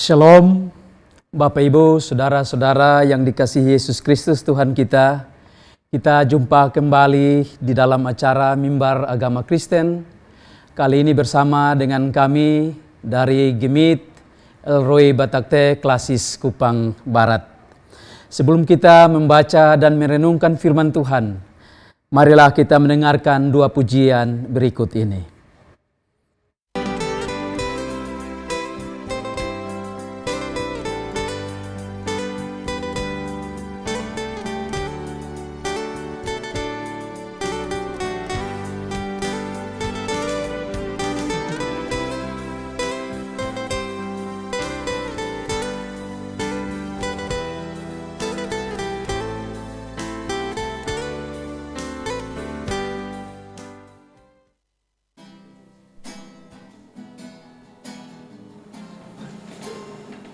Shalom, Bapak Ibu, Saudara-saudara yang dikasihi Yesus Kristus Tuhan kita. Kita jumpa kembali di dalam acara Mimbar Agama Kristen. Kali ini bersama dengan kami dari Gemit Elroy Batakte Klasis Kupang Barat. Sebelum kita membaca dan merenungkan firman Tuhan, marilah kita mendengarkan dua pujian berikut ini.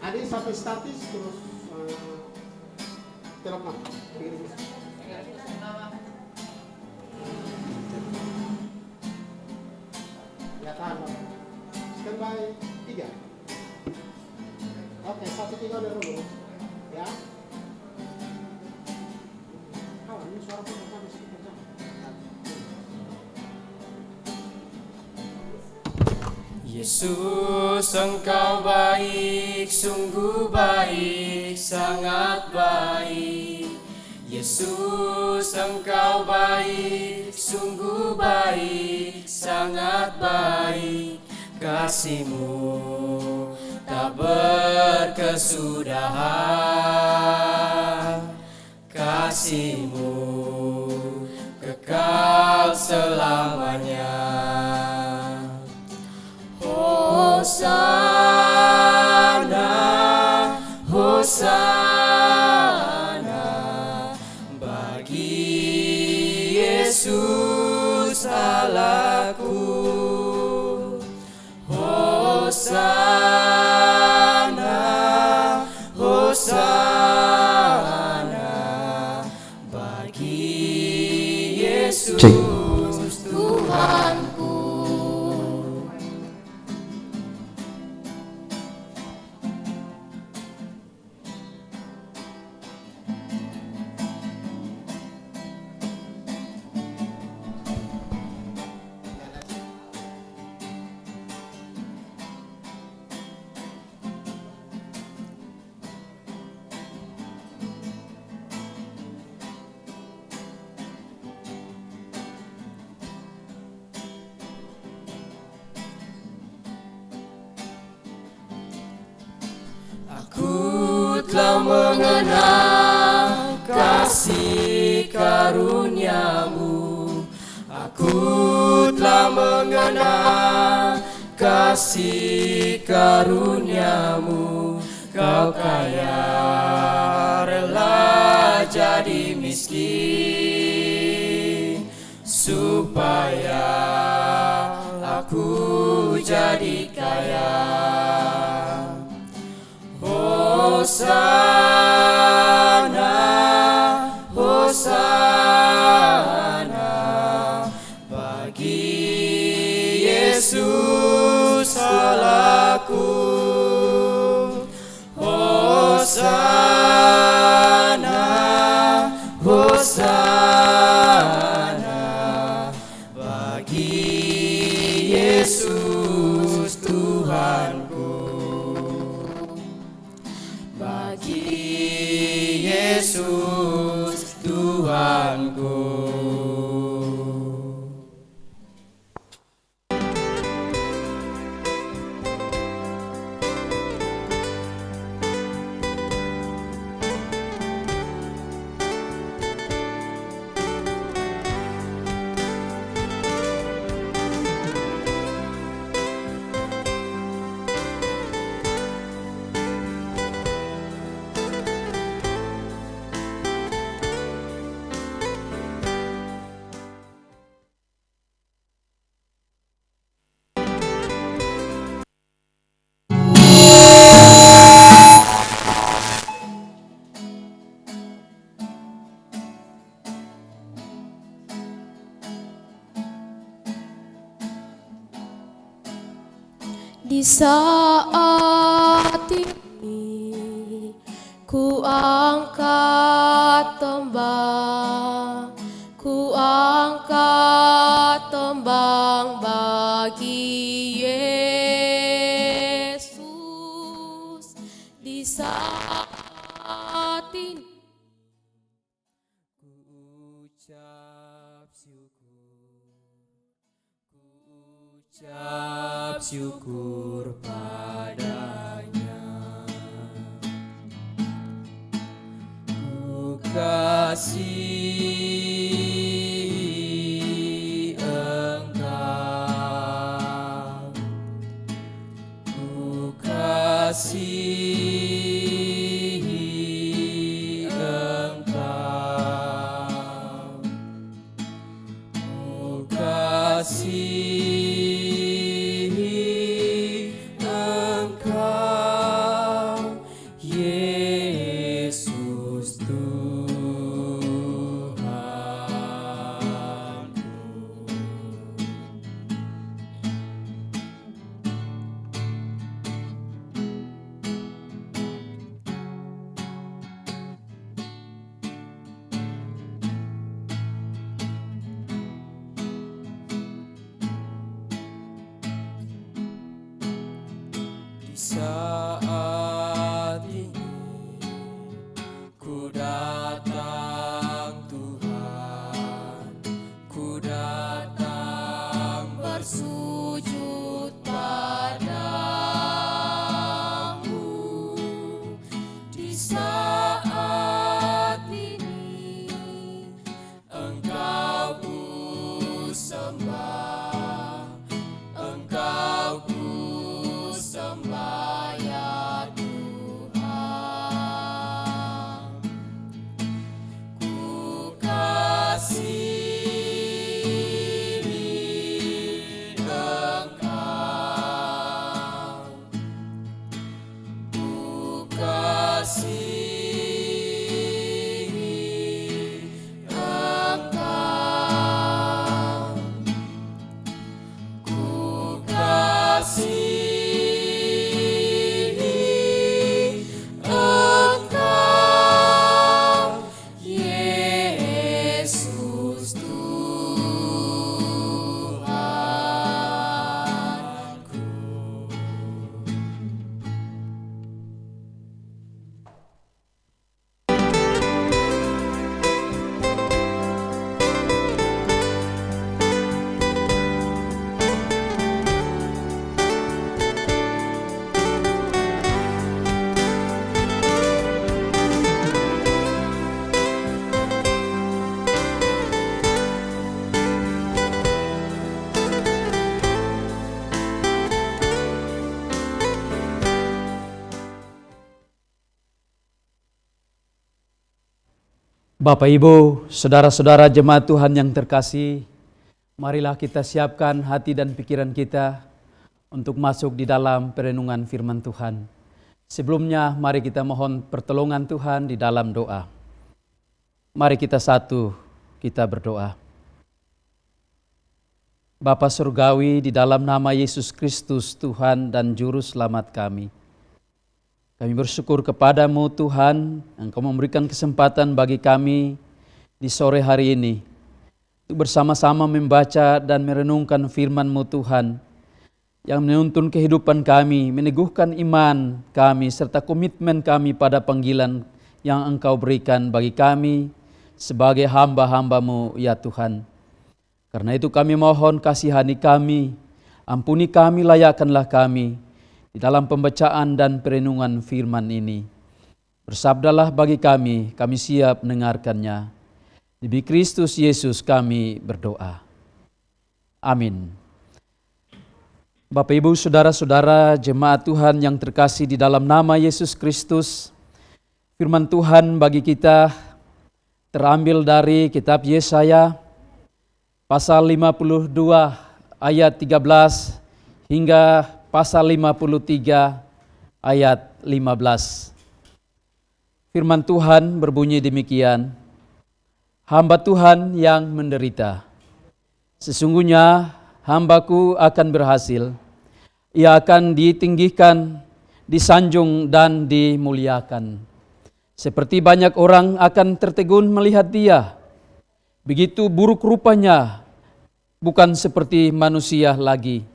Adik sampai statis terus telepon. Ya tahan. Standby 3. Oke, 1-3 udah dulu. Ya. Kawan, ini suara pun habis kita. Yesus, Engkau baik, sungguh baik, sangat baik. Yesus, Engkau baik, sungguh baik, sangat baik. Kasih-Mu tak berkesudahan, kasih-Mu kekal selamanya. Hosana, Hosana, bagi Yesus Allahku. Hosana, Hosana, bagi Yesus Tuhanku. Aku telah mengenal kasih karunia-Mu. Aku telah mengenal kasih karunia-Mu. Kau kaya rela jadi miskin, supaya aku jadi kaya. Hosana, Hosana, bagi Yesus Allahku. Hosana, Hosana, bagi Yesus Tuhanku. Yesus Tuhanku. Di saat Ku angkat tembang bagi Yesus di saat ini. Ku ucap syukur padanya. Ku kasihi Engkau, ku kasihi Engkau, ku kasihi Engkau, Yesus Tuhanku. Di saat ini ku datang Tuhan, ku datang bersujud padamu. Di saat ini Engkau ku sembah, Engkau ku sembah ya Tuhan. Ku kasihi Engkau, ku kasihi Engkau, ku kasihi Engkau, Yesus Tuhanku. Bapak, Ibu, saudara-saudara jemaat Tuhan yang terkasih, marilah kita siapkan hati dan pikiran kita untuk masuk di dalam perenungan firman Tuhan. Sebelumnya, mari kita mohon pertolongan Tuhan di dalam doa. Mari kita kita berdoa. Bapa Surgawi, di dalam nama Yesus Kristus, Tuhan dan Juru Selamat kami bersyukur kepadamu Tuhan, Engkau memberikan kesempatan bagi kami di sore hari ini untuk bersama-sama membaca dan merenungkan firman-Mu Tuhan, yang menuntun kehidupan kami, meneguhkan iman kami, serta komitmen kami pada panggilan yang Engkau berikan bagi kami sebagai hamba-hamba-Mu ya Tuhan. Karena itu kami mohon kasihani kami, ampuni kami, layakkanlah kami di dalam pembacaan dan perenungan firman ini. Bersabdalah bagi kami siap mendengarkannya. Demi Kristus Yesus kami berdoa. Amin. Bapak, Ibu, saudara-saudara jemaat Tuhan yang terkasih di dalam nama Yesus Kristus, firman Tuhan bagi kita terambil dari kitab Yesaya pasal 52 ayat 13 hingga pasal 53 ayat 15. Firman Tuhan berbunyi demikian, hamba Tuhan yang menderita. Sesungguhnya hambaku akan berhasil, ia akan ditinggikan, disanjung dan dimuliakan. Seperti banyak orang akan tertegun melihat dia, begitu buruk rupanya, bukan seperti manusia lagi,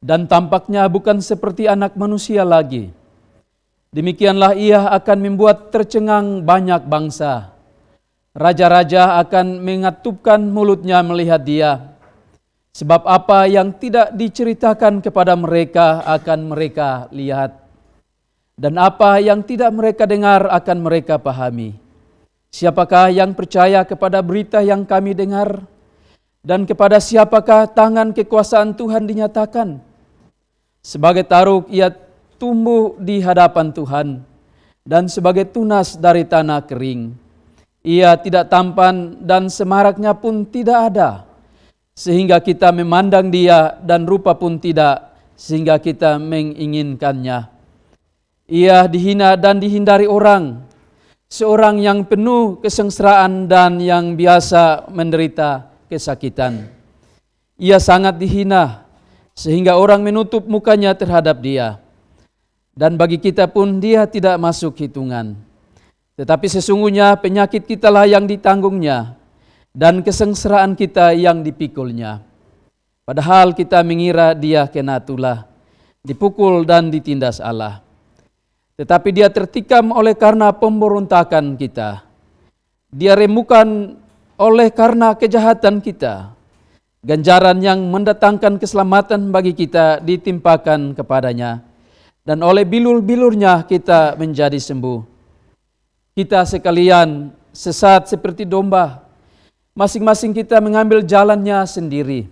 dan tampaknya bukan seperti anak manusia lagi. Demikianlah ia akan membuat tercengang banyak bangsa. Raja-raja akan mengatupkan mulutnya melihat dia. Sebab apa yang tidak diceritakan kepada mereka akan mereka lihat. Dan apa yang tidak mereka dengar akan mereka pahami. Siapakah yang percaya kepada berita yang kami dengar? Dan kepada siapakah tangan kekuasaan Tuhan dinyatakan? Sebagai taruk ia tumbuh di hadapan Tuhan, dan sebagai tunas dari tanah kering. Ia tidak tampan dan semaraknya pun tidak ada, sehingga kita memandang dia, dan rupa pun tidak, sehingga kita menginginkannya. Ia dihina dan dihindari orang, seorang yang penuh kesengsaraan dan yang biasa menderita kesakitan. Ia sangat dihina, sehingga orang menutup mukanya terhadap dia. Dan bagi kita pun dia tidak masuk hitungan. Tetapi sesungguhnya penyakit kitalah yang ditanggungnya, dan kesengsaraan kita yang dipikulnya. Padahal kita mengira dia kena tulah, dipukul dan ditindas Allah. Tetapi dia tertikam oleh karena pemberontakan kita. Dia remukan oleh karena kejahatan kita. Ganjaran yang mendatangkan keselamatan bagi kita ditimpakan kepadanya. Dan oleh bilur-bilurnya kita menjadi sembuh. Kita sekalian sesat seperti domba. Masing-masing kita mengambil jalannya sendiri.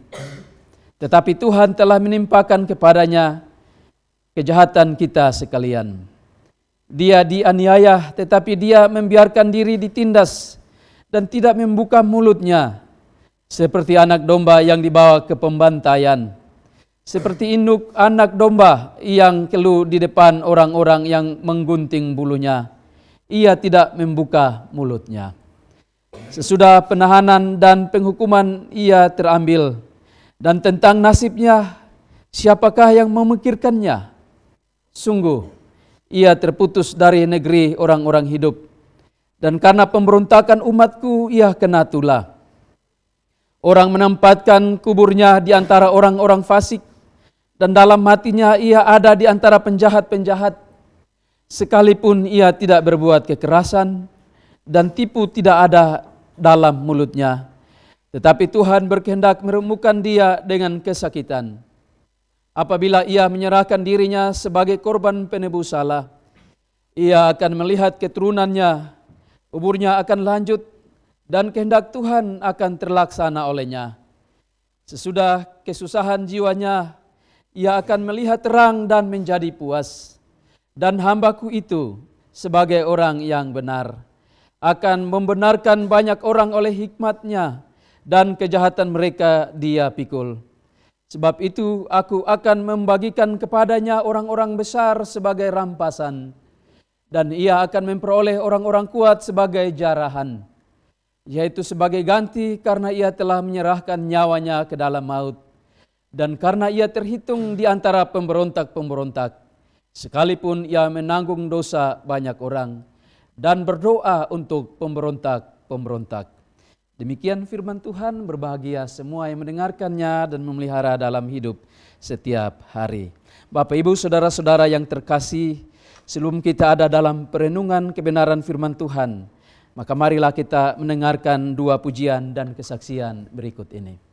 Tetapi Tuhan telah menimpakan kepadanya kejahatan kita sekalian. Dia dianiaya, tetapi dia membiarkan diri ditindas dan tidak membuka mulutnya. Seperti anak domba yang dibawa ke pembantaian. Seperti induk anak domba yang keluh di depan orang-orang yang menggunting bulunya, ia tidak membuka mulutnya. Sesudah penahanan dan penghukuman ia terambil, dan tentang nasibnya siapakah yang memikirkannya? Sungguh, ia terputus dari negeri orang-orang hidup, dan karena pemberontakan umatku ia kena tulah. Orang menempatkan kuburnya di antara orang-orang fasik, dan dalam hatinya ia ada di antara penjahat-penjahat. Sekalipun ia tidak berbuat kekerasan, dan tipu tidak ada dalam mulutnya. Tetapi Tuhan berkehendak meremukkan dia dengan kesakitan. Apabila ia menyerahkan dirinya sebagai korban penebus salah, ia akan melihat keturunannya, umurnya akan lanjut, dan kehendak Tuhan akan terlaksana olehnya. Sesudah kesusahan jiwanya, ia akan melihat terang dan menjadi puas. Dan hambaku itu sebagai orang yang benar akan membenarkan banyak orang oleh hikmatnya, dan kejahatan mereka dia pikul. Sebab itu aku akan membagikan kepadanya orang-orang besar sebagai rampasan, dan ia akan memperoleh orang-orang kuat sebagai jarahan, yaitu sebagai ganti karena ia telah menyerahkan nyawanya ke dalam maut. Dan karena ia terhitung di antara pemberontak-pemberontak, sekalipun ia menanggung dosa banyak orang, dan berdoa untuk pemberontak-pemberontak. Demikian firman Tuhan, berbahagia semua yang mendengarkannya dan memelihara dalam hidup setiap hari. Bapak, Ibu, saudara-saudara yang terkasih, sebelum kita ada dalam perenungan kebenaran firman Tuhan, maka marilah kita mendengarkan dua pujian dan kesaksian berikut ini.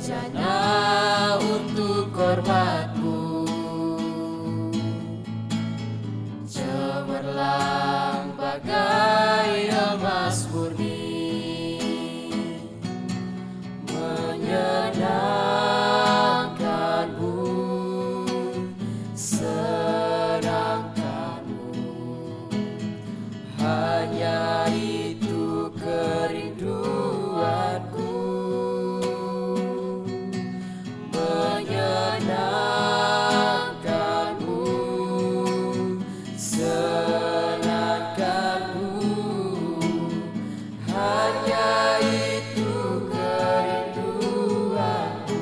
bejana untuk hormatmu, cemerlang bagai emas murni, menyenangkanmu, senangkanmu, hanya itu kerinduanku, menyenangkanmu, senangkanmu, hanya itu kerinduanku.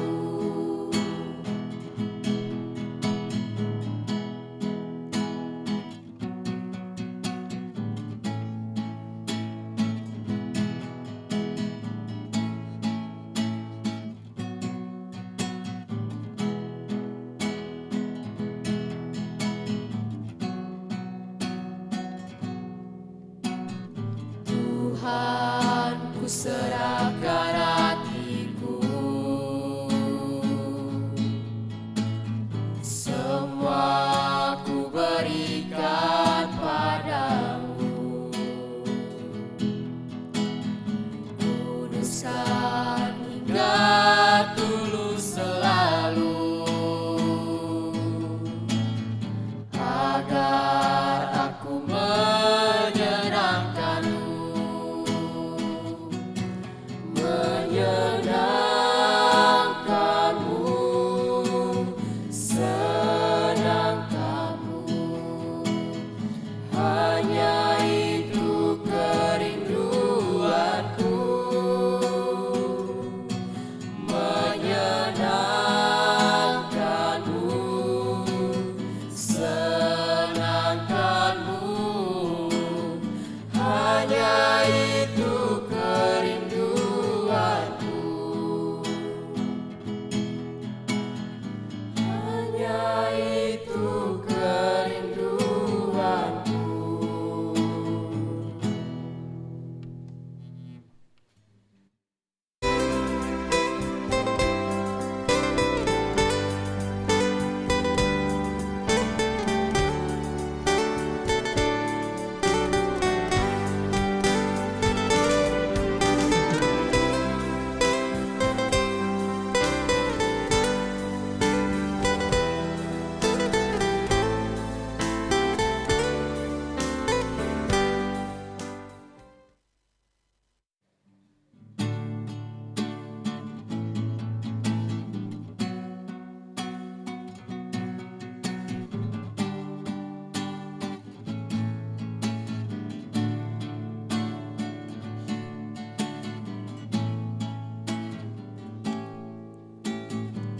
Tuhan, ku serahkan hatiku, semua ku berikan padamu. Kuduskan hingga tulus selalu, agar aku menyenangkanmu, menyenangkanmu, senangkanmu, hanya itu kerinduanku, menyenangkanmu, senangkanmu, hanya itu kerinduanku, hanya itu kerinduanku.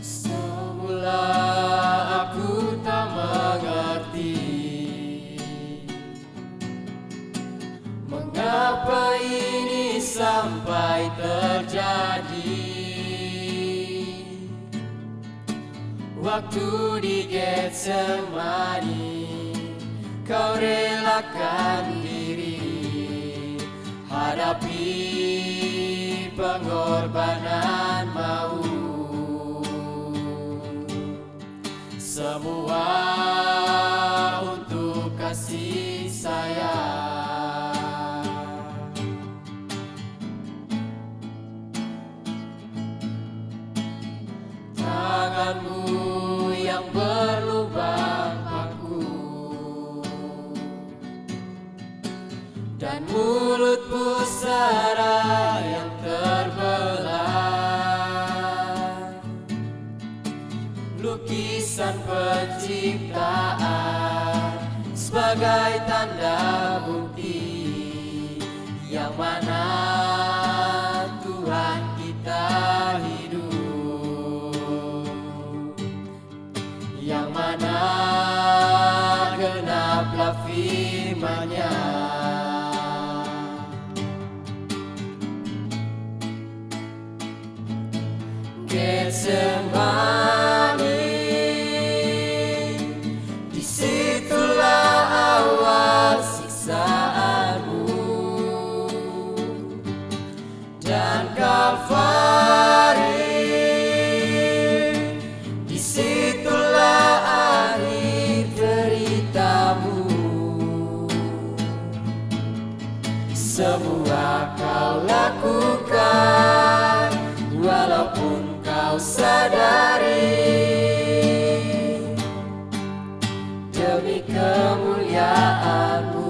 Semula aku tak mengerti mengapa ini sampai terjadi. Waktu di Getsemani, kau relakan diri, hadapi pengorbanan maut. Semua untuk kasih sayang. Tanganmu yang berlubang paku dan mulut pusara yang terbelah, lukisan penciptaan sebagai tanda bukti yang mana Tuhan kita hidup, yang mana genaplah firman-Nya. Getsemani, disitulah awal siksaanmu, dan Kalvari semua kau lakukan, walaupun kau sadari demi kemuliaan-Mu.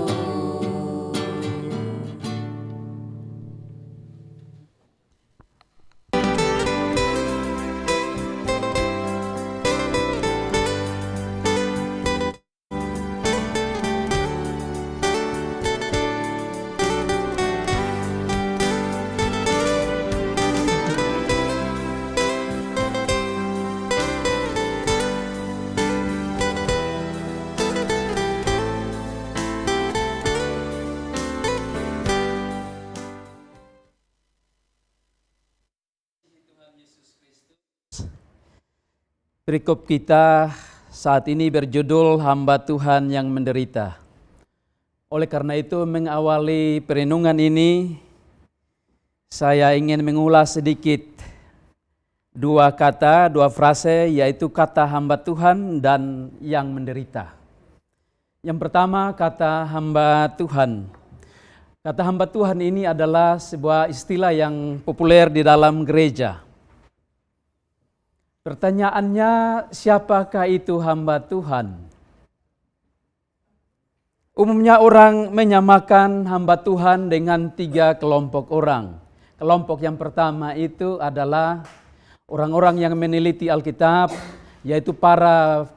Perikop kita saat ini berjudul Hamba Tuhan yang Menderita. Oleh karena itu mengawali perenungan ini, saya ingin mengulas sedikit dua kata, dua frase, yaitu kata hamba Tuhan dan yang menderita. Yang pertama, kata hamba Tuhan. Kata hamba Tuhan ini adalah sebuah istilah yang populer di dalam gereja. Pertanyaannya, siapakah itu hamba Tuhan? Umumnya orang menyamakan hamba Tuhan dengan 3 kelompok orang. Kelompok yang pertama itu adalah orang-orang yang meneliti Alkitab, yaitu para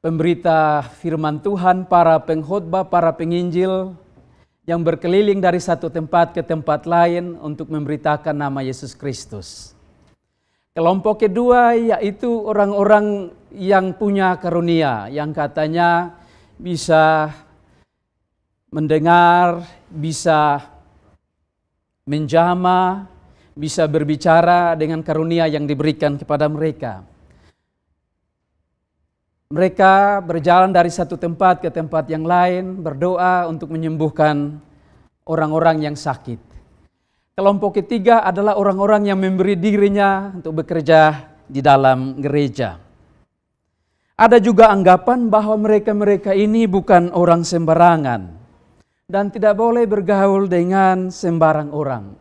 pemberita firman Tuhan, para pengkhotbah, para penginjil yang berkeliling dari satu tempat ke tempat lain untuk memberitakan nama Yesus Kristus. Kelompok kedua yaitu orang-orang yang punya karunia, yang katanya bisa mendengar, bisa menjamah, bisa berbicara dengan karunia yang diberikan kepada mereka. Mereka berjalan dari satu tempat ke tempat yang lain, berdoa untuk menyembuhkan orang-orang yang sakit. Kelompok ketiga adalah orang-orang yang memberi dirinya untuk bekerja di dalam gereja. Ada juga anggapan bahwa mereka-mereka ini bukan orang sembarangan dan tidak boleh bergaul dengan sembarang orang.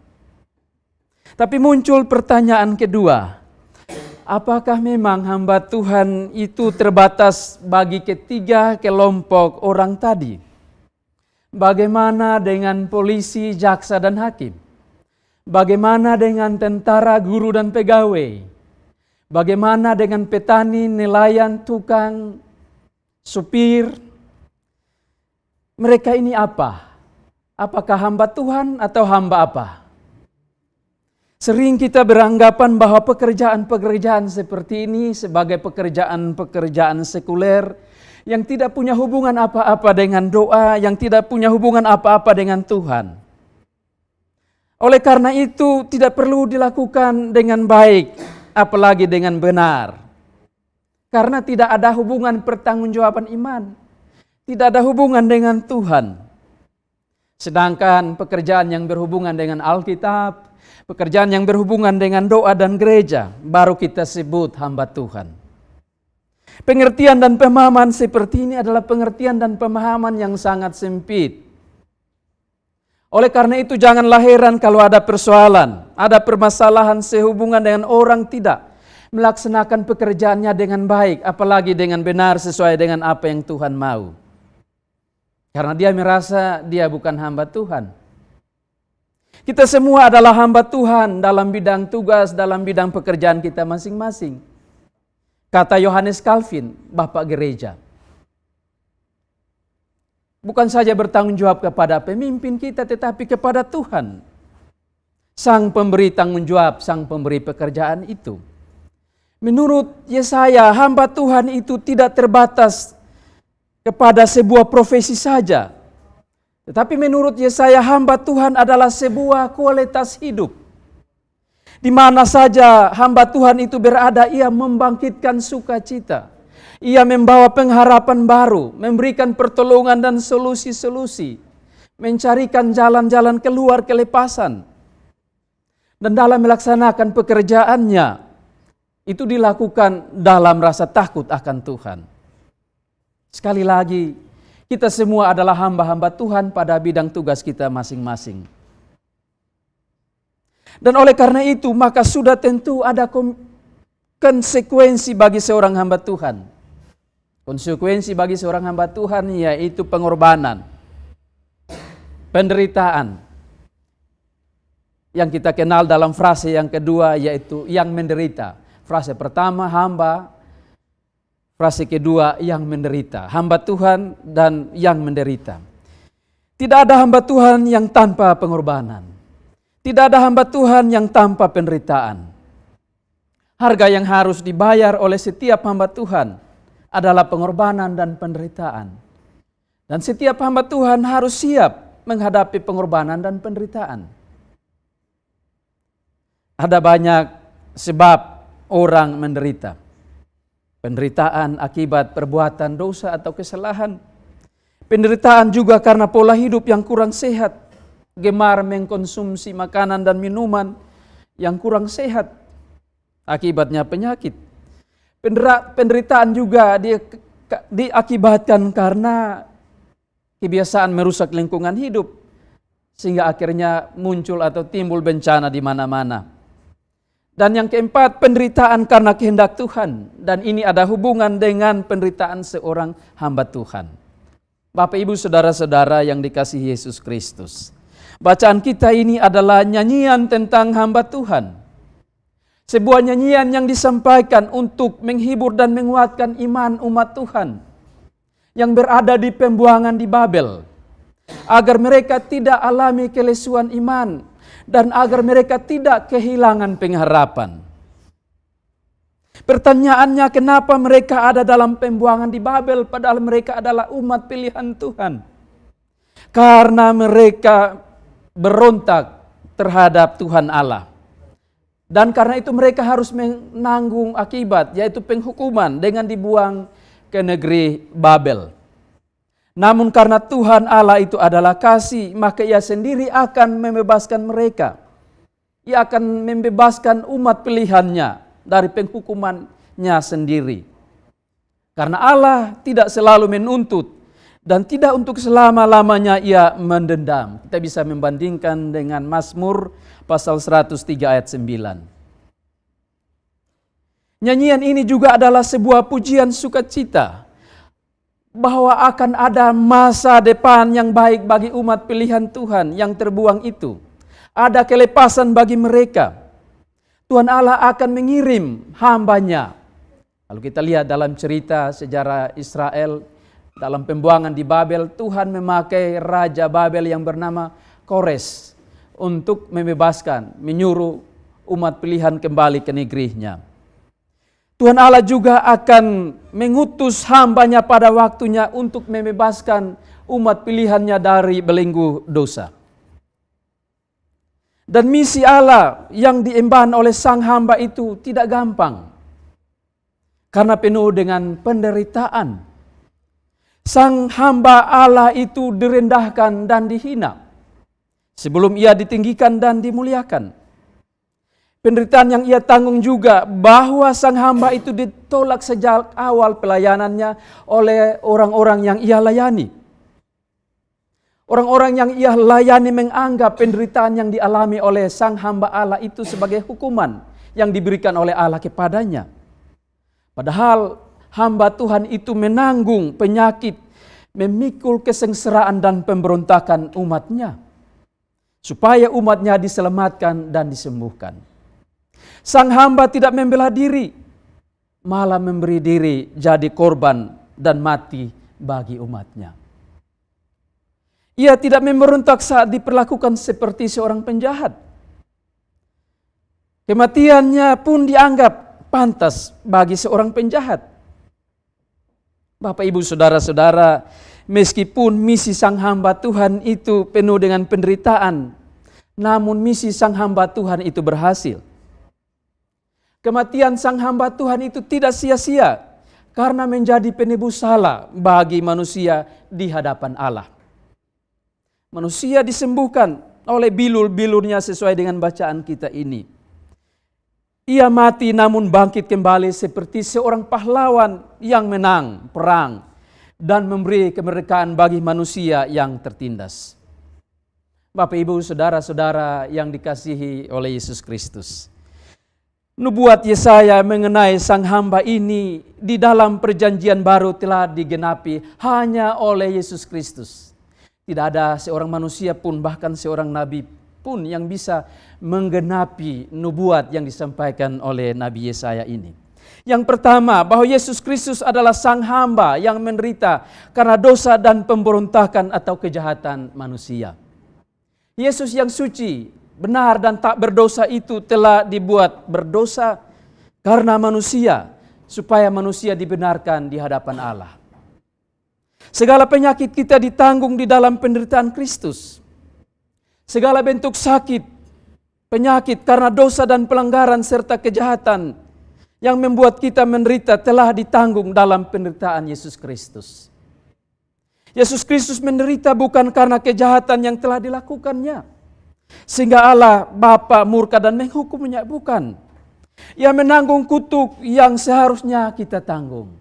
Tapi muncul pertanyaan kedua, apakah memang hamba Tuhan itu terbatas bagi ketiga kelompok orang tadi? Bagaimana dengan polisi, jaksa, dan hakim? Bagaimana dengan tentara, guru, dan pegawai? Bagaimana dengan petani, nelayan, tukang, supir? Mereka ini apa? Apakah hamba Tuhan atau hamba apa? Sering kita beranggapan bahwa pekerjaan-pekerjaan seperti ini sebagai pekerjaan-pekerjaan sekuler yang tidak punya hubungan apa-apa dengan doa, yang tidak punya hubungan apa-apa dengan Tuhan. Oleh karena itu tidak perlu dilakukan dengan baik, apalagi dengan benar. Karena tidak ada hubungan pertanggungjawaban iman. Tidak ada hubungan dengan Tuhan. Sedangkan pekerjaan yang berhubungan dengan Alkitab, pekerjaan yang berhubungan dengan doa dan gereja, baru kita sebut hamba Tuhan. Pengertian dan pemahaman seperti ini adalah pengertian dan pemahaman yang sangat sempit. Oleh karena itu janganlah heran kalau ada persoalan, ada permasalahan sehubungan dengan orang tidak melaksanakan pekerjaannya dengan baik, apalagi dengan benar sesuai dengan apa yang Tuhan mau. Karena dia merasa dia bukan hamba Tuhan. Kita semua adalah hamba Tuhan dalam bidang tugas, dalam bidang pekerjaan kita masing-masing. Kata Yohanes Calvin, Bapak Gereja. Bukan saja bertanggung jawab kepada pemimpin kita, tetapi kepada Tuhan. Sang pemberi tanggung jawab, sang pemberi pekerjaan itu. Menurut Yesaya, hamba Tuhan itu tidak terbatas kepada sebuah profesi saja. Tetapi menurut Yesaya, hamba Tuhan adalah sebuah kualitas hidup. Di mana saja hamba Tuhan itu berada, ia membangkitkan sukacita. Ia membawa pengharapan baru, memberikan pertolongan dan solusi-solusi, mencarikan jalan-jalan keluar kelepasan. Dan dalam melaksanakan pekerjaannya, itu dilakukan dalam rasa takut akan Tuhan. Sekali lagi, Kita semua adalah hamba-hamba Tuhan pada bidang tugas kita masing-masing. Dan oleh karena itu, maka sudah tentu ada konsekuensi bagi seorang hamba Tuhan. Konsekuensi bagi seorang hamba Tuhan yaitu pengorbanan, penderitaan. Yang kita kenal dalam frase yang kedua yaitu yang menderita. Frase pertama hamba, frase kedua yang menderita. Hamba Tuhan dan yang menderita. Tidak ada hamba Tuhan yang tanpa pengorbanan. Tidak ada hamba Tuhan yang tanpa penderitaan. Harga yang harus dibayar oleh setiap hamba Tuhan adalah pengorbanan dan penderitaan. Dan setiap hamba Tuhan harus siap menghadapi pengorbanan dan penderitaan. Ada banyak sebab orang menderita. Penderitaan akibat perbuatan dosa atau kesalahan. Penderitaan juga karena pola hidup yang kurang sehat. Gemar mengkonsumsi makanan dan minuman yang kurang sehat. Akibatnya penyakit. Penderitaan juga diakibatkan karena kebiasaan merusak lingkungan hidup. Sehingga akhirnya muncul atau timbul bencana di mana-mana. Dan yang keempat, penderitaan karena kehendak Tuhan. Dan ini ada hubungan dengan penderitaan seorang hamba Tuhan. Bapak, Ibu, Saudara-saudara yang dikasihi Yesus Kristus. Bacaan kita ini adalah nyanyian tentang hamba Tuhan. Sebuah nyanyian yang disampaikan untuk menghibur dan menguatkan iman umat Tuhan. Yang berada di pembuangan di Babel. Agar mereka tidak alami kelesuan iman. Dan agar mereka tidak kehilangan pengharapan. Pertanyaannya, kenapa mereka ada dalam pembuangan di Babel padahal mereka adalah umat pilihan Tuhan? Karena mereka berontak terhadap Tuhan Allah. Dan karena itu mereka harus menanggung akibat, yaitu penghukuman dengan dibuang ke negeri Babel. Namun karena Tuhan Allah itu adalah kasih, maka Ia sendiri akan membebaskan mereka. Ia akan membebaskan umat pilihannya dari penghukumannya sendiri. Karena Allah tidak selalu menuntut dan tidak untuk selama-lamanya Ia mendendam. Kita bisa membandingkan dengan Mazmur pasal 103 ayat 9. Nyanyian ini juga adalah sebuah pujian sukacita bahwa akan ada masa depan yang baik bagi umat pilihan Tuhan yang terbuang itu. Ada kelepasan bagi mereka. Tuhan Allah akan mengirim hambanya. Kalau kita lihat dalam cerita sejarah Israel dalam pembuangan di Babel, Tuhan memakai Raja Babel yang bernama Kores untuk membebaskan, menyuruh umat pilihan kembali ke negerinya. Tuhan Allah juga akan mengutus hambanya pada waktunya untuk membebaskan umat pilihannya dari belenggu dosa. Dan misi Allah yang diemban oleh sang hamba itu tidak gampang. Karena penuh dengan penderitaan. Sang hamba Allah itu direndahkan dan dihina. Sebelum ia ditinggikan dan dimuliakan. Penderitaan yang ia tanggung juga bahwa sang hamba itu ditolak sejak awal pelayanannya oleh orang-orang yang ia layani. Orang-orang yang ia layani menganggap penderitaan yang dialami oleh sang hamba Allah itu sebagai hukuman yang diberikan oleh Allah kepadanya. Padahal hamba Tuhan itu menanggung penyakit, memikul kesengsaraan dan pemberontakan umatnya. Supaya umatnya diselamatkan dan disembuhkan. Sang hamba tidak membela diri, malah memberi diri jadi korban dan mati bagi umatnya. Ia tidak memberontak saat diperlakukan seperti seorang penjahat. Kematiannya pun dianggap pantas bagi seorang penjahat. Bapak, Ibu, Saudara-saudara, meskipun misi sang hamba Tuhan itu penuh dengan penderitaan, namun misi sang hamba Tuhan itu berhasil. Kematian sang hamba Tuhan itu tidak sia-sia karena menjadi penebus salah bagi manusia di hadapan Allah. Manusia disembuhkan oleh bilur-bilurnya sesuai dengan bacaan kita ini. Ia mati namun bangkit kembali seperti seorang pahlawan yang menang perang dan memberi kemerdekaan bagi manusia yang tertindas. Bapak, Ibu, saudara-saudara yang dikasihi oleh Yesus Kristus. Nubuat Yesaya mengenai sang hamba ini di dalam perjanjian baru telah digenapi hanya oleh Yesus Kristus. Tidak ada seorang manusia pun, bahkan seorang nabi pun yang bisa menggenapi nubuat yang disampaikan oleh Nabi Yesaya ini. Yang pertama, bahwa Yesus Kristus adalah sang hamba yang menderita karena dosa dan pemberontakan atau kejahatan manusia. Yesus yang suci, benar dan tak berdosa itu telah dibuat berdosa karena manusia, supaya manusia dibenarkan di hadapan Allah. Segala penyakit kita ditanggung di dalam penderitaan Kristus. Segala bentuk sakit, penyakit karena dosa dan pelanggaran serta kejahatan yang membuat kita menderita telah ditanggung dalam penderitaan Yesus Kristus. Yesus Kristus menderita bukan karena kejahatan yang telah dilakukannya, sehingga Allah Bapa murka dan menghukumnya, bukan. Ia menanggung kutuk yang seharusnya kita tanggung.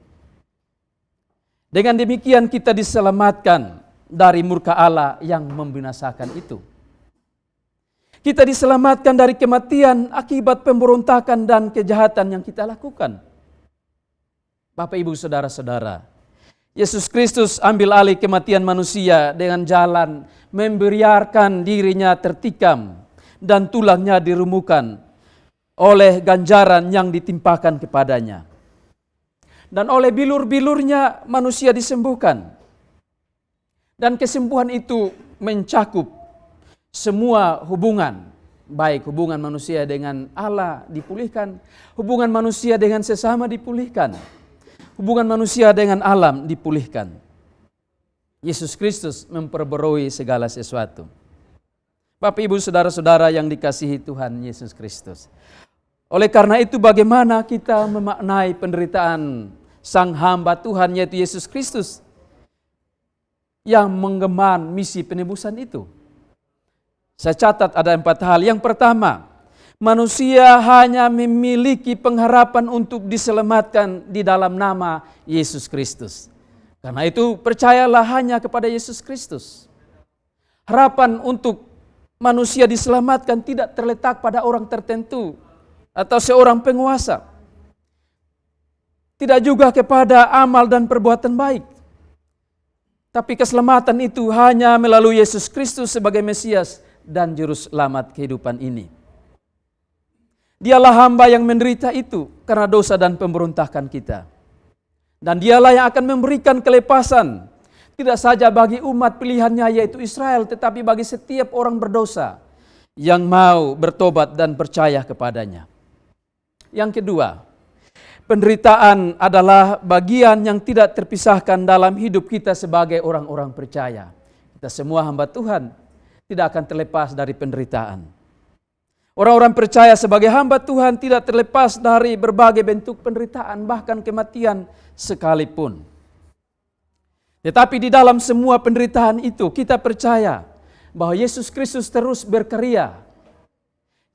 Dengan demikian kita diselamatkan dari murka Allah yang membinasakan itu. Kita diselamatkan dari kematian akibat pemberontakan dan kejahatan yang kita lakukan. Bapak, Ibu, saudara-saudara, Yesus Kristus ambil alih kematian manusia dengan jalan membiarkan dirinya tertikam dan tulangnya dirumukan oleh ganjaran yang ditimpakan kepadanya. Dan oleh bilur-bilurnya manusia disembuhkan. Dan kesembuhan itu mencakup semua hubungan, baik hubungan manusia dengan Allah dipulihkan, hubungan manusia dengan sesama dipulihkan, hubungan manusia dengan alam dipulihkan. Yesus Kristus memperbarui segala sesuatu. Bapak, Ibu, saudara-saudara yang dikasihi Tuhan Yesus Kristus. Oleh karena itu, bagaimana kita memaknai penderitaan sang hamba Tuhan yaitu Yesus Kristus yang mengemban misi penebusan itu? Saya catat ada 4 hal. Yang pertama, manusia hanya memiliki pengharapan untuk diselamatkan di dalam nama Yesus Kristus. Karena itu percayalah hanya kepada Yesus Kristus. Harapan untuk manusia diselamatkan tidak terletak pada orang tertentu atau seorang penguasa. Tidak juga kepada amal dan perbuatan baik. Tapi keselamatan itu hanya melalui Yesus Kristus sebagai Mesias dan Juru Selamat kehidupan ini. Dialah hamba yang menderita itu karena dosa dan pemberontakan kita. Dan dialah yang akan memberikan kelepasan, tidak saja bagi umat pilihannya yaitu Israel, tetapi bagi setiap orang berdosa yang mau bertobat dan percaya kepadanya. Yang kedua, penderitaan adalah bagian yang tidak terpisahkan dalam hidup kita sebagai orang-orang percaya. Kita semua hamba Tuhan tidak akan terlepas dari penderitaan. Orang-orang percaya sebagai hamba Tuhan tidak terlepas dari berbagai bentuk penderitaan, bahkan kematian sekalipun. Tetapi di dalam semua penderitaan itu kita percaya bahwa Yesus Kristus terus berkarya.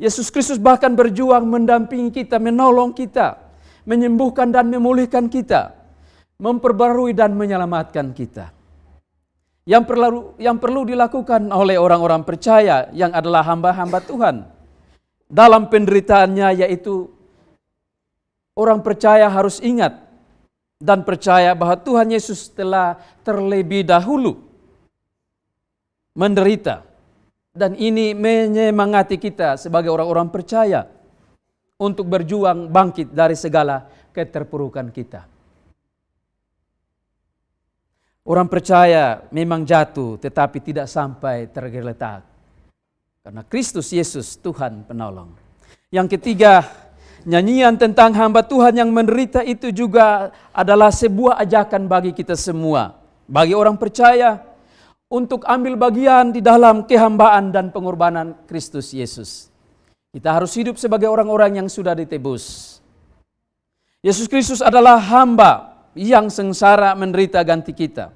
Yesus Kristus bahkan berjuang mendampingi kita, menolong kita, menyembuhkan dan memulihkan kita, memperbarui dan menyelamatkan kita. Yang perlu dilakukan oleh orang-orang percaya yang adalah hamba-hamba Tuhan dalam penderitaannya, yaitu orang percaya harus ingat dan percaya bahwa Tuhan Yesus telah terlebih dahulu menderita. Dan ini menyemangati kita sebagai orang-orang percaya untuk berjuang bangkit dari segala keterpurukan kita. Orang percaya memang jatuh tetapi tidak sampai tergeletak. Karena Kristus Yesus Tuhan penolong. Yang ketiga, nyanyian tentang hamba Tuhan yang menderita itu juga adalah sebuah ajakan bagi kita semua. Bagi orang percaya untuk ambil bagian di dalam kehambaan dan pengorbanan Kristus Yesus. Kita harus hidup sebagai orang-orang yang sudah ditebus. Yesus Kristus adalah hamba yang sengsara menderita ganti kita.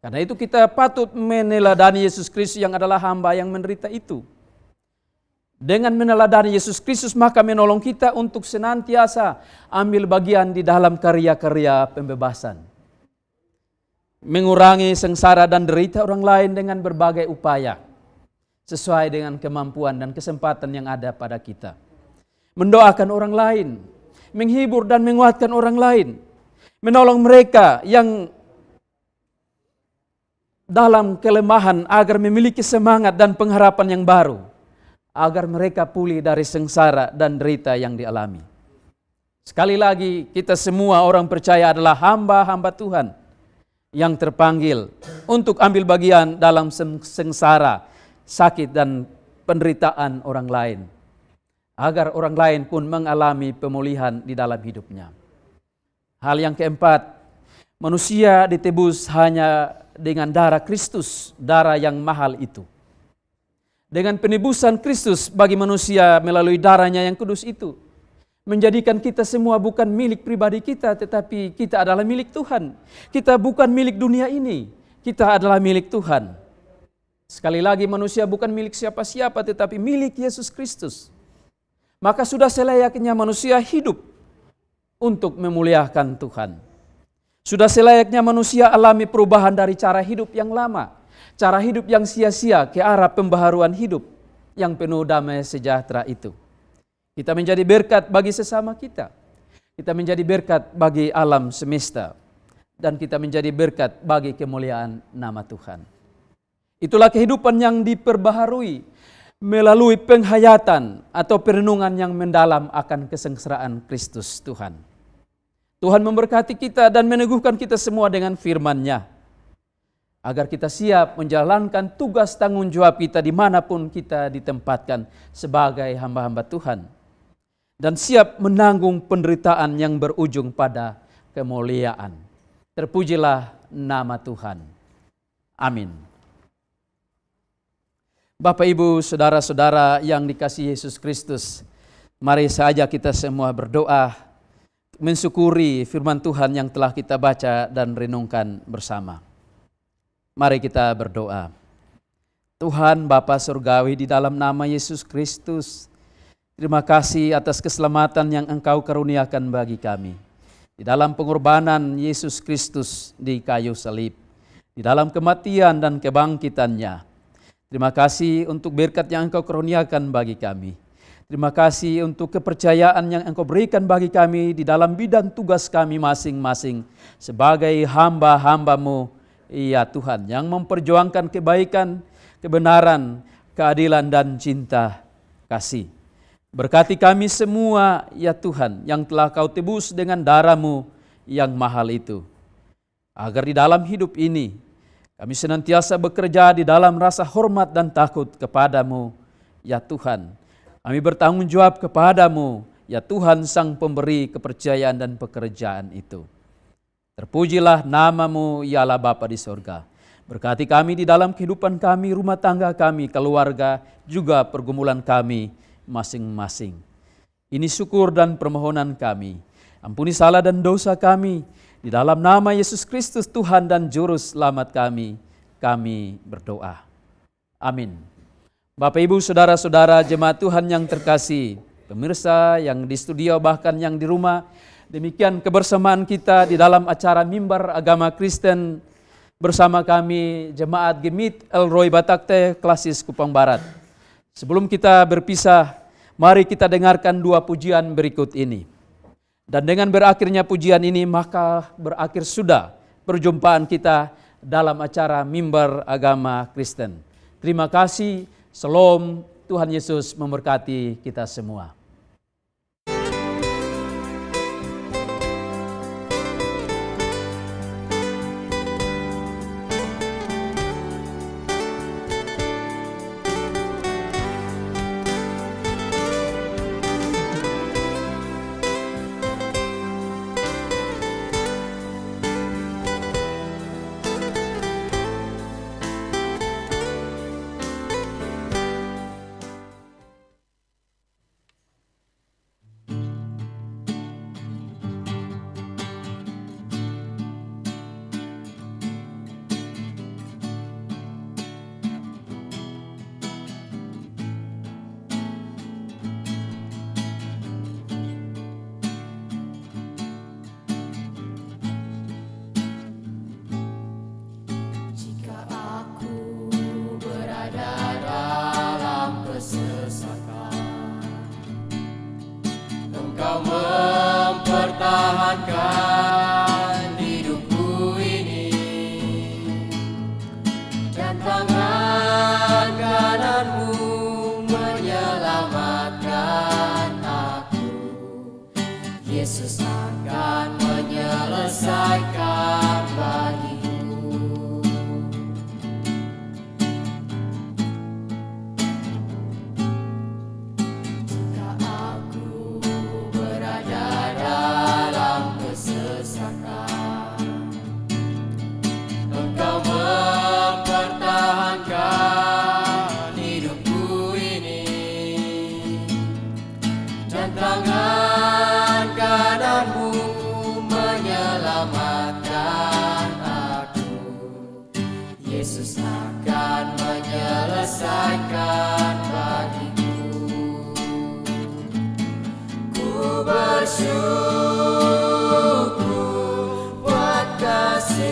Karena itu kita patut meneladani Yesus Kristus yang adalah hamba yang menderita itu. Dengan meneladani Yesus Kristus maka menolong kita untuk senantiasa ambil bagian di dalam karya-karya pembebasan. mengurangi sengsara dan derita orang lain dengan berbagai upaya, sesuai dengan kemampuan dan kesempatan yang ada pada kita. Mendoakan orang lain, menghibur dan menguatkan orang lain, menolong mereka yang dalam kelemahan agar memiliki semangat dan pengharapan yang baru, agar mereka pulih dari sengsara dan derita yang dialami. Sekali lagi, kita semua orang percaya adalah hamba-hamba Tuhan yang terpanggil untuk ambil bagian dalam sengsara, sakit dan penderitaan orang lain, agar orang lain pun mengalami pemulihan di dalam hidupnya. Hal yang keempat, manusia ditebus hanya dengan darah Kristus, darah yang mahal itu. Dengan penebusan Kristus bagi manusia melalui darahnya yang kudus itu, menjadikan kita semua bukan milik pribadi kita, tetapi kita adalah milik Tuhan. Kita bukan milik dunia ini, kita adalah milik Tuhan. Sekali lagi, manusia bukan milik siapa-siapa, tetapi milik Yesus Kristus. Maka sudah selayaknya manusia hidup untuk memuliakan Tuhan. Sudah selayaknya manusia alami perubahan dari cara hidup yang lama, cara hidup yang sia-sia ke arah pembaharuan hidup yang penuh damai sejahtera itu. Kita menjadi berkat bagi sesama kita. Kita menjadi berkat bagi alam semesta. Dan kita menjadi berkat bagi kemuliaan nama Tuhan. Itulah kehidupan yang diperbaharui melalui penghayatan atau perenungan yang mendalam akan kesengsaraan Kristus Tuhan. Tuhan memberkati kita dan meneguhkan kita semua dengan firman-Nya, agar kita siap menjalankan tugas tanggung jawab kita dimanapun kita ditempatkan sebagai hamba-hamba Tuhan, dan siap menanggung penderitaan yang berujung pada kemuliaan. Terpujilah nama Tuhan. Amin. Bapak, Ibu, saudara-saudara yang dikasihi Yesus Kristus, mari saja kita semua berdoa mensyukuri firman Tuhan yang telah kita baca dan renungkan bersama. Mari kita berdoa. Tuhan Bapa Surgawi, di dalam nama Yesus Kristus, terima kasih atas keselamatan yang Engkau karuniakan bagi kami. Di dalam pengorbanan Yesus Kristus di kayu salib, di dalam kematian dan kebangkitannya. Terima kasih untuk berkat yang Engkau karuniakan bagi kami. Terima kasih untuk kepercayaan yang Engkau berikan bagi kami di dalam bidang tugas kami masing-masing sebagai hamba-hamba-Mu, ya Tuhan, yang memperjuangkan kebaikan, kebenaran, keadilan dan cinta kasih. Berkati kami semua, ya Tuhan, yang telah Kau tebus dengan darah-Mu yang mahal itu. Agar di dalam hidup ini kami senantiasa bekerja di dalam rasa hormat dan takut kepadamu, ya Tuhan. Kami bertanggung jawab kepadamu, ya Tuhan, Sang Pemberi kepercayaan dan pekerjaan itu. Terpujilah nama-Mu, ya Allah Bapa di sorga. Berkati kami di dalam kehidupan kami, rumah tangga kami, keluarga, juga pergumulan kami masing-masing. Ini syukur dan permohonan kami. Ampuni salah dan dosa kami. Di dalam nama Yesus Kristus, Tuhan dan Juru Selamat kami berdoa. Amin. Bapak, Ibu, saudara-saudara jemaat Tuhan yang terkasih, pemirsa yang di studio bahkan yang di rumah, demikian kebersamaan kita di dalam acara Mimbar Agama Kristen bersama kami Jemaat Gemit El Roy Batakte Klasis Kupang Barat. Sebelum kita berpisah, mari kita dengarkan dua pujian berikut ini. Dan dengan berakhirnya pujian ini, maka berakhir sudah perjumpaan kita dalam acara Mimbar Agama Kristen. Terima kasih. Shalom, Tuhan Yesus memberkati kita semua. menyelamatkan aku. Yesus akan menyelesaikan bagiku. Jika aku berada dalam kesesakan, Engkau mempertahankan hidupku ini, dan tangan kananmu menyelamatkan aku. Yesus akan menyelesaikan bagiku. Ku bersyukur buat kasih-Mu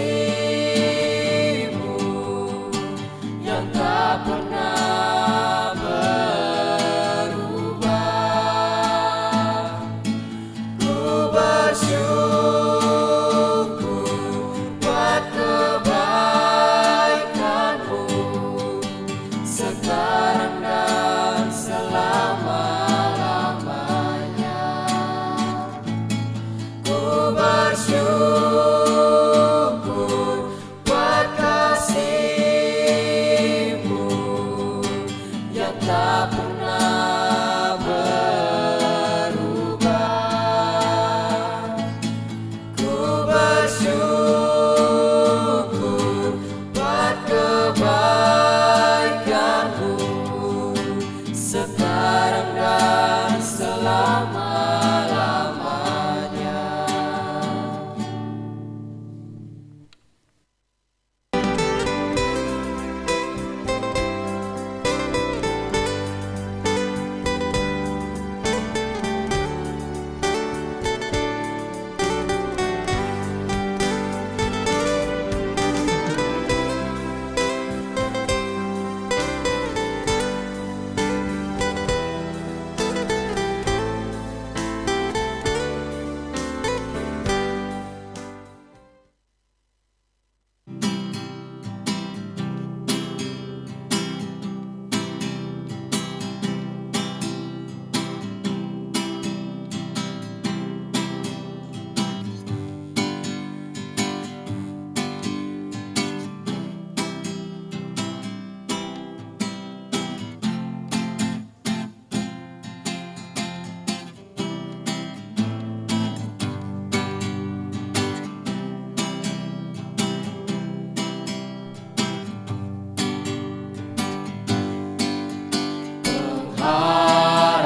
yang tak pernah berubah. Ku bersyukur buat kebaikan-Mu sekarang dan selama-lamanya. Ku bersyukur buat kasih-Mu yang tak pernah berubah. Ku bersyukur buat kebaikan-Mu sekarang dan selama-lamanya.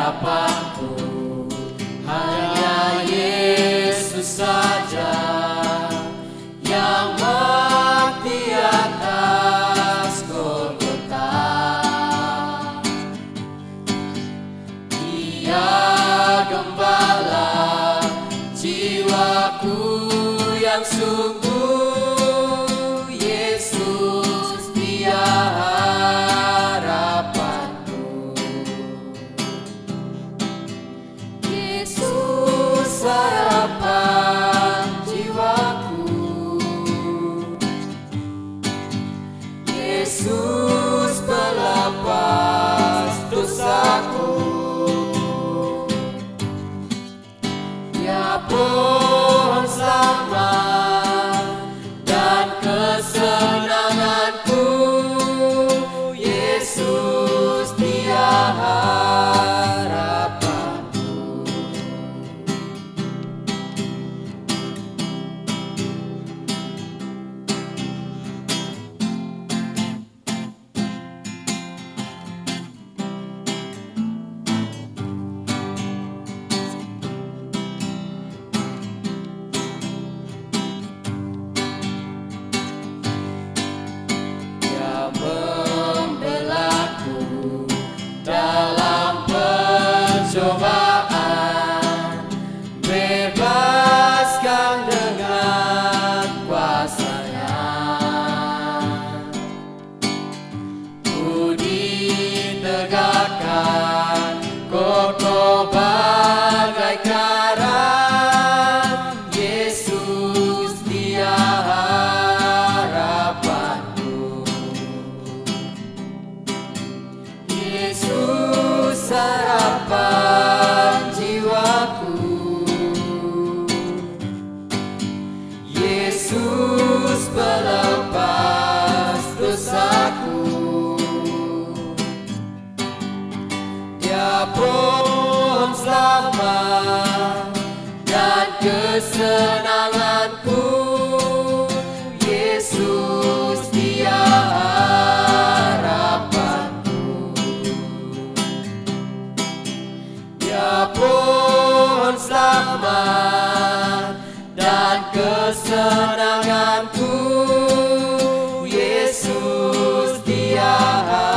Harapanku hanya Yesus saja, yang mati atas Golgota. Dia gembala jiwaku yang sungguh. Yesus dia harapanku. Yesus harapan jiwaku. Yesus pelepas dosaku. Dia pohon selamat dan kesenanganku. Yesus dia harapanku. Dia membelaku dalam pencobaan, bebaskan dengan kuasa-Nya. Ku ditegakkan kokoh bagai karang. Yesus dia harapanku. Yesus Dia pun selamat dan kesenanganku. Yesus Dia harapanku. Dia pun selamat dan kesenanganku. Yesus Dia harapanku.